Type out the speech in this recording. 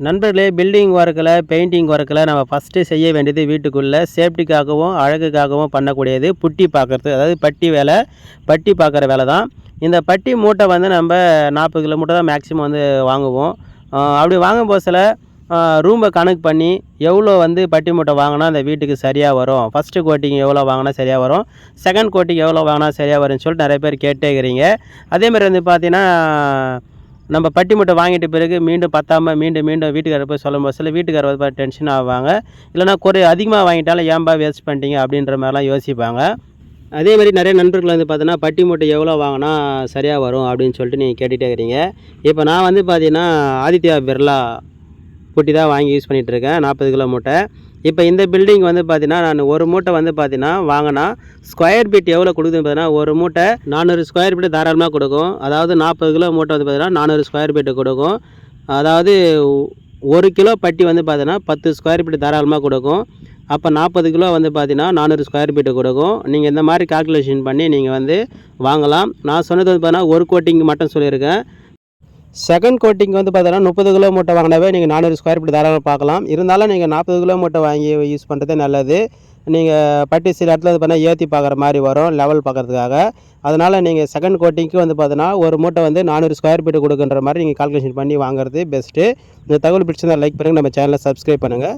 நண்பர்களே, பில்டிங் ஒர்க்கில், பெயிண்டிங் ஒர்க்கில் நம்ம ஃபஸ்ட்டு செய்ய வேண்டியது வீட்டுக்குள்ளே சேஃப்டிக்காகவும் அழகுக்காகவும் பண்ணக்கூடியது புட்டி பார்க்குறது. அதாவது பட்டி வேலை, பட்டி பார்க்குற வேலை தான். இந்த பட்டி மூட்டை வந்து நம்ம 40 கிலோ மூட்டை தான் மேக்ஸிமம் வந்து வாங்குவோம். அப்படி வாங்கும் போதில் ரூமை கணக்கு பண்ணி எவ்வளோ வந்து பட்டி மூட்டை வாங்கினா அந்த வீட்டுக்கு சரியாக வரும், ஃபஸ்ட்டு கோட்டிங் எவ்வளோ வாங்கினா சரியாக வரும், செகண்ட் கோட்டிங் எவ்வளோ வாங்கினா சரியாக வரும்னு சொல்லிட்டு நிறைய பேர் கேட்டே இருக்கிறீங்க. அதேமாதிரி வந்து பார்த்தீங்கன்னா, நம்ம பட்டி மூட்டை வாங்கிட்ட பிறகு மீண்டும் பத்தாமல் மீண்டும் வீட்டுக்காரர் போய் சொல்லும்போது சில வீட்டுக்காரர் வந்து டென்ஷன் ஆவாங்க. இல்லைனா அதிகமாக வாங்கிட்டாலும் ஏன்பா வேஸ்ட் பண்ணிட்டீங்க அப்படின்ற மாதிரிலாம் யோசிப்பாங்க. அதேமாதிரி நிறைய நண்பர்கள் வந்து பார்த்தீங்கன்னா, பட்டி மூட்டை எவ்வளோ வாங்கினா சரியாக வரும் அப்படின்னு சொல்லிட்டு நீங்கள் கேட்டுகிட்டே இருக்கிறீங்க. இப்போ நான் வந்து பார்த்தீங்கன்னா ஆதித்யா பிர்லா புட்டி தான் வாங்கி யூஸ் பண்ணிகிட்ருக்கேன், 40 கிலோ மூட்டை. இப்போ இந்த பில்டிங் வந்து பார்த்தீங்கன்னா, நான் ஒரு மூட்டை வந்து பார்த்தீங்கன்னா வாங்கினா ஸ்கொயர் ஃபீட் எவ்வளோ கொடுக்குதுன்னு பார்த்தீங்கன்னா, ஒரு மூட்டை 400 ஸ்கொயர் ஃபீட்டு தாராளமாக கொடுக்கும். அதாவது 40 கிலோ மூட்டை வந்து பார்த்தீங்கன்னா 400 ஸ்கொயர் ஃபீட்டு கொடுக்கும். அதாவது 1 கிலோ பட்டி வந்து பார்த்தீங்கன்னா 10 ஸ்கொயர் ஃபீட்டு தாராளமாக கொடுக்கும். அப்போ 40 கிலோ வந்து பார்த்தீங்கன்னா 400 ஸ்கொயர் ஃபீட்டு கொடுக்கும். நீங்கள் இந்த மாதிரி கால்குலேஷன் பண்ணி நீங்கள் வந்து வாங்கலாம். நான் சொன்னது வந்து பார்த்தீங்கன்னா ஒரு கோட்டிங் மட்டும் சொல்லியிருக்கேன். செகண்ட் கோட்டிங் வந்து பார்த்தீங்கன்னா 30 கிலோ மூட்டை வாங்கினாவே நீங்கள் 400 ஸ்கொயர் ஃபீட் தாராளமாக பார்க்கலாம். இருந்தாலும் நீங்கள் 40 கிலோ மூட்டை வாங்கி யூஸ் பண்ணுறதே நல்லது. நீங்கள் பட்டி சில இடத்துல வந்து பார்த்தீங்கன்னா ஏற்றி பார்க்குற மாதிரி வரும், லெவல் பார்க்குறதுக்காக. அதனால் நீங்கள் செகண்ட் கோட்டிங்க்கு வந்து பார்த்தீங்கன்னா ஒரு மூட்டை வந்து 400 ஸ்கொயர் ஃபீட்டு கொடுக்குன்ற மாதிரி நீங்கள் கால்குலேஷன் பண்ணி வாங்குறது பெஸ்ட்டு. இந்த தகவல் பிடிச்சிருந்தால் லைக் பண்ணுங்கள், நம்ம சேனலை சப்ஸ்கிரைப் பண்ணுங்கள்.